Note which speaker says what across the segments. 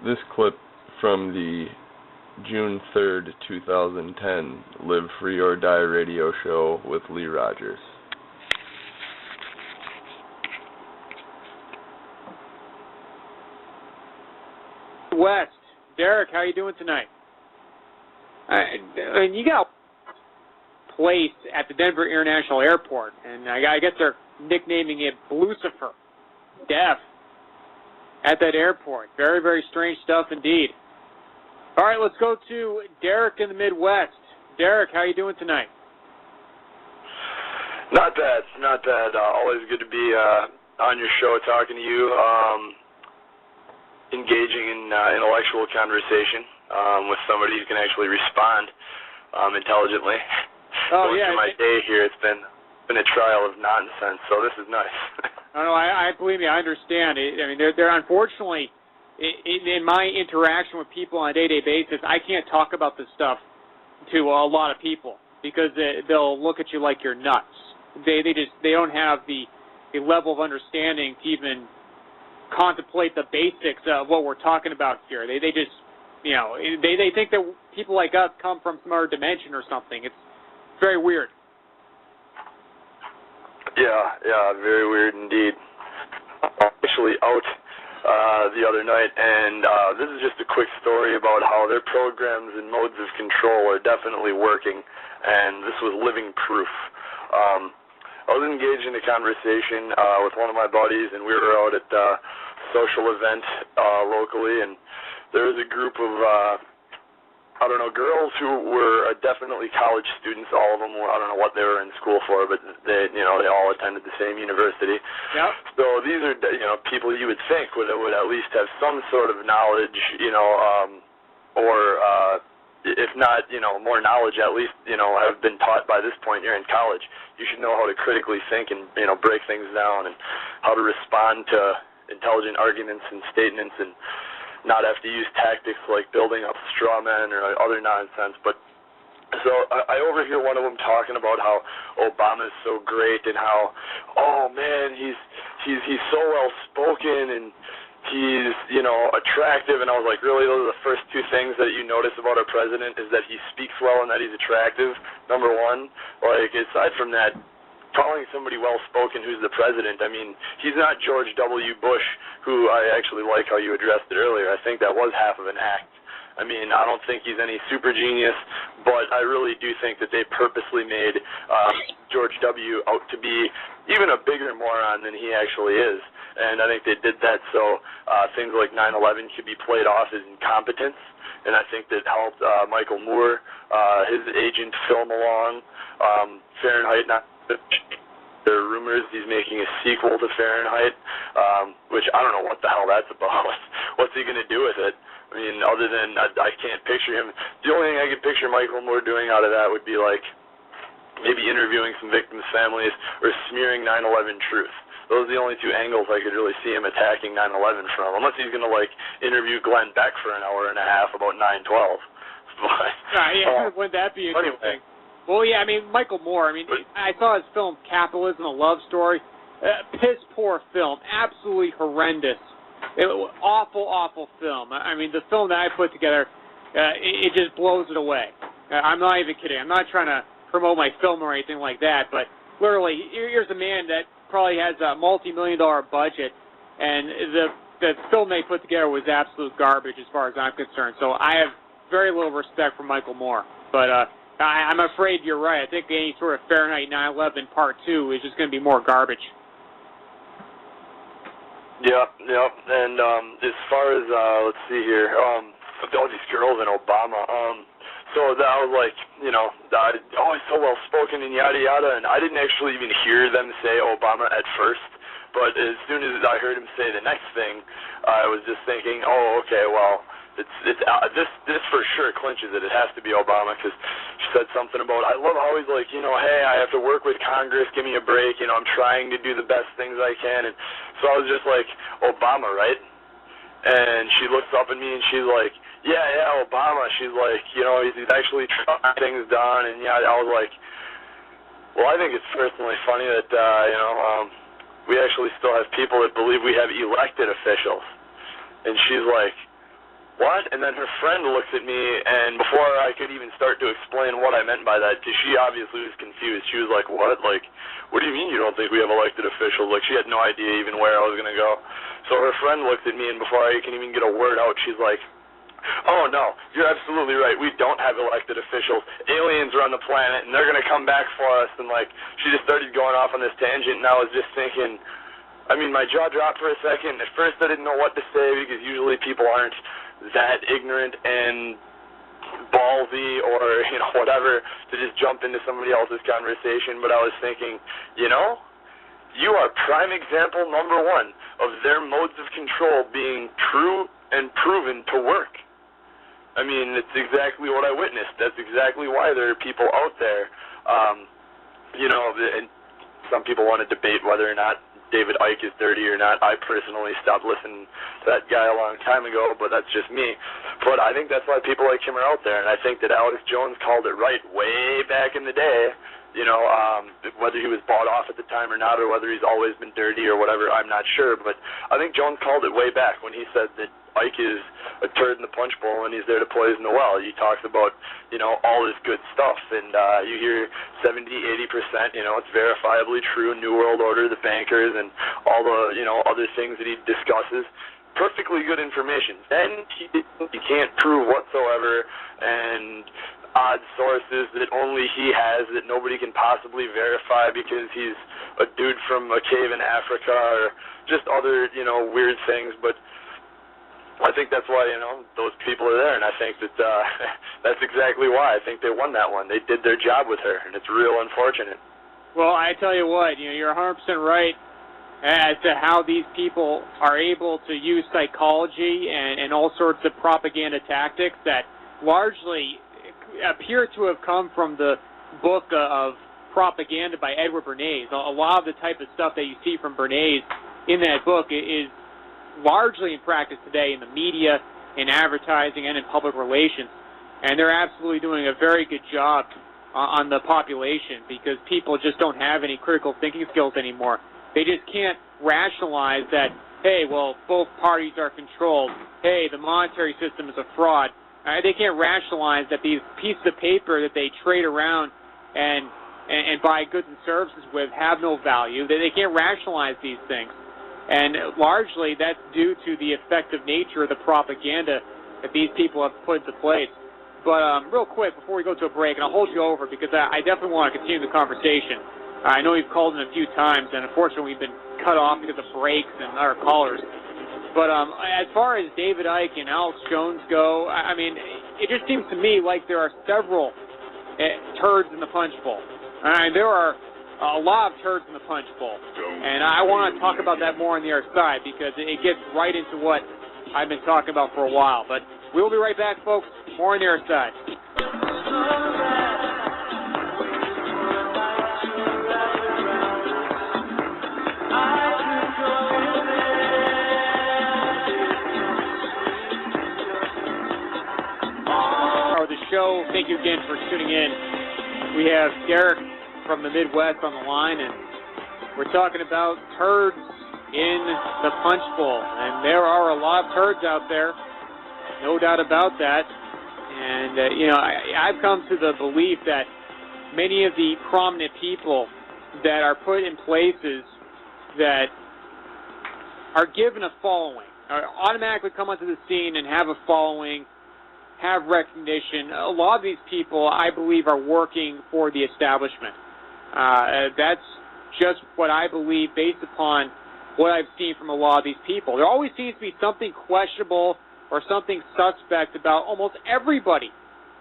Speaker 1: This clip from the June 3rd, 2010 Live Free or Die radio show with Lee Rogers.
Speaker 2: West, Derek, how you doing tonight? You got a place at the Denver International Airport, and I guess they're nicknaming it Lucifer, Death, at that airport. Very, very strange stuff indeed. All right, let's go to Derek in the Midwest. Derek, how you doing tonight?
Speaker 3: Not bad, not bad. Always good to be on your show talking to you, engaging in intellectual conversation with somebody who can actually respond intelligently.
Speaker 2: Oh,
Speaker 3: Going
Speaker 2: yeah.
Speaker 3: through my day here, it's been a trial of nonsense, so this is nice.
Speaker 2: No, I believe me, I understand. I mean, they're unfortunately, in my interaction with people on a day-to-day basis, I can't talk about this stuff to a lot of people because they'll look at you like you're nuts. They don't have the level of understanding to even contemplate the basics of what we're talking about here. They just, they think that people like us come from some other dimension or something. It's very weird.
Speaker 3: Yeah, very weird indeed. Actually out the other night, and this is just a quick story about how their programs and modes of control are definitely working, and this was living proof. I was engaged in a conversation with one of my buddies, and we were out at a social event locally, and there was a group of girls who were definitely college students. All of them were, I don't know what they were in school for, but they all attended the same university.
Speaker 2: Yep.
Speaker 3: So these are, people you would think would at least have some sort of knowledge, or if not, more knowledge, at least, have been taught by this point. You're in college. You should know how to critically think and, break things down and how to respond to intelligent arguments and statements and not have to use tactics like building up straw men or other nonsense. But so I overhear one of them talking about how Obama is so great and how, oh man, he's so well spoken and he's attractive. And I was like, really, those are the first two things that you notice about our president is that he speaks well and that he's attractive. Number one, like aside from that, calling somebody well-spoken who's the president, I mean, he's not George W. Bush, who I actually like how you addressed it earlier. I think that was half of an act. I mean, I don't think he's any super genius, but I really do think that they purposely made George W. out to be even a bigger moron than he actually is. And I think they did that so things like 9/11 could be played off as incompetence. And I think that helped Michael Moore, his agent, film along. Fahrenheit, there are rumors he's making a sequel to Fahrenheit, which I don't know what the hell that's about. What's he going to do with it? I mean, other than I can't picture him. The only thing I could picture Michael Moore doing out of that would be like maybe interviewing some victims' families or smearing 9/11 truth. Those are the only two angles I could really see him attacking 9/11 from, unless he's going to like interview Glenn Beck for an hour and a half about 9/12. But,
Speaker 2: wouldn't that be interesting?
Speaker 3: Anyway.
Speaker 2: Well, yeah, I mean, Michael Moore, I saw his film Capitalism, A Love Story. Piss-poor film. Absolutely horrendous. Awful, awful film. I mean, the film that I put together, it just blows it away. I'm not even kidding. I'm not trying to promote my film or anything like that, but literally, here's a man that probably has a multi-million-dollar budget, and the film they put together was absolute garbage as far as I'm concerned. So I have very little respect for Michael Moore. But I'm afraid you're right. I think any sort of Fahrenheit 9/11 Part 2 is just going to be more garbage.
Speaker 3: Yep. And as far as, let's see here, all these girls and Obama, so that was like, he's so well-spoken and yada yada, and I didn't actually even hear them say Obama at first, but as soon as I heard him say the next thing, I was just thinking, oh, okay, well, this for sure clinches it. It has to be Obama because she said something about, I love how he's like, hey, I have to work with Congress, give me a break, I'm trying to do the best things I can, and so I was just like, Obama, right? And she looks up at me and she's like, yeah, Obama. She's like, he's actually trying things done, and yeah, I was like, well, I think it's personally funny that, we actually still have people that believe we have elected officials, and she's like, what? And then her friend looks at me, and before I could even start to explain what I meant by that, because she obviously was confused, she was like, what? Like, what do you mean you don't think we have elected officials? Like, she had no idea even where I was going to go. So her friend looked at me, and before I can even get a word out, she's like, oh, no, you're absolutely right. We don't have elected officials. Aliens are on the planet, and they're going to come back for us. And, like, she just started going off on this tangent, and I was just thinking, I mean, my jaw dropped for a second. At first I didn't know what to say because usually people aren't that ignorant and ballsy or, you know, whatever to just jump into somebody else's conversation. But I was thinking, you know, you are prime example number one of their modes of control being true and proven to work. I mean, it's exactly what I witnessed. That's exactly why there are people out there. You know, and some people want to debate whether or not David Icke is dirty or not. I personally stopped listening to that guy a long time ago, but that's just me. But I think that's why people like him are out there, and I think that Alex Jones called it right way back in the day. You know, whether he was bought off at the time or not, or whether he's always been dirty or whatever, I'm not sure. But I think Jones called it way back when he said that Ike is a turd in the punch bowl and he's there to poison the well. He talks about, you know, all this good stuff, and you hear 70, 80%, you know, it's verifiably true, New World Order, the bankers, and all the, you know, other things that he discusses. Perfectly good information. Then he can't prove whatsoever, and odd sources that only he has that nobody can possibly verify because he's a dude from a cave in Africa or just other, you know, weird things. But I think that's why, you know, those people are there, and I think that that's exactly why. I think they won that one. They did their job with her, and it's real unfortunate.
Speaker 2: Well, I tell you what, you know, you're 100% right as to how these people are able to use psychology and all sorts of propaganda tactics that largely appear to have come from the book of Propaganda by Edward Bernays. A lot of the type of stuff that you see from Bernays in that book is largely in practice today in the media, in advertising, and in public relations. And they're absolutely doing a very good job on the population because people just don't have any critical thinking skills anymore. They just can't rationalize that, hey, well, both parties are controlled. Hey, the monetary system is a fraud. They can't rationalize that these pieces of paper that they trade around and buy goods and services with have no value. They can't rationalize these things. And largely that's due to the effective nature of the propaganda that these people have put into place. But real quick, before we go to a break, and I'll hold you over because I definitely want to continue the conversation. I know you've called in a few times, and unfortunately we've been cut off because of breaks and our callers. But as far as David Icke and Alex Jones go, I mean, it just seems to me like there are several turds in the punch bowl. There are a lot of turds in the punch bowl. And I want to talk about that more on the other side because it gets right into what I've been talking about for a while. But we'll be right back, folks. More on the other side. The show. Thank you again for tuning in. We have Derek from the Midwest on the line, and we're talking about turds in the punch bowl. And there are a lot of turds out there, no doubt about that. And, you know, I've come to the belief that many of the prominent people that are put in places that are given a following, or automatically come onto the scene and have a following, have recognition. A lot of these people, I believe, are working for the establishment. That's just what I believe based upon what I've seen from a lot of these people. There always seems to be something questionable or something suspect about almost everybody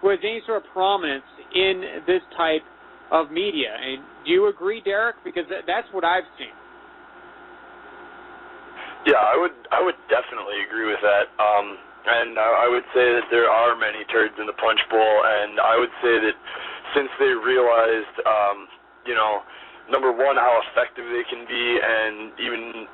Speaker 2: who has any sort of prominence in this type of media. And do you agree, Derek? Because that's what I've seen.
Speaker 3: Yeah, I would definitely agree with that. And I would say that there are many turds in the punch bowl, and I would say that since they realized, you know, number one, how effective they can be, and even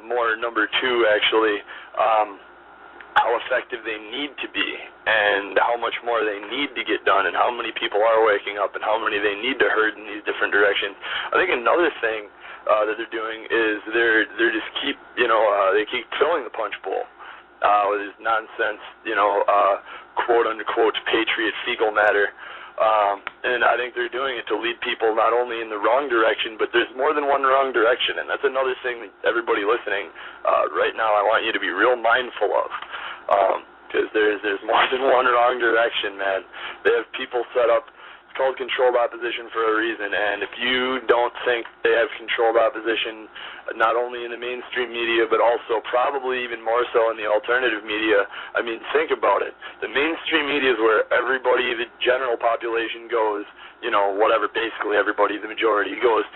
Speaker 3: more, number two, actually, how effective they need to be, and how much more they need to get done, and how many people are waking up, and how many they need to herd in these different directions. I think another thing that they're doing is they're just keep, you know, they keep filling the punch bowl. with his nonsense, quote-unquote patriot fecal matter. And I think they're doing it to lead people not only in the wrong direction, but there's more than one wrong direction, and that's another thing that everybody listening right now I want you to be real mindful of, because there's more than one wrong direction, man. They have people set up. It's called controlled opposition for a reason, and if you don't think they have controlled opposition not only in the mainstream media but also probably even more so in the alternative media, I mean, think about it. The mainstream media is where everybody, the general population goes, whatever, basically everybody, the majority goes to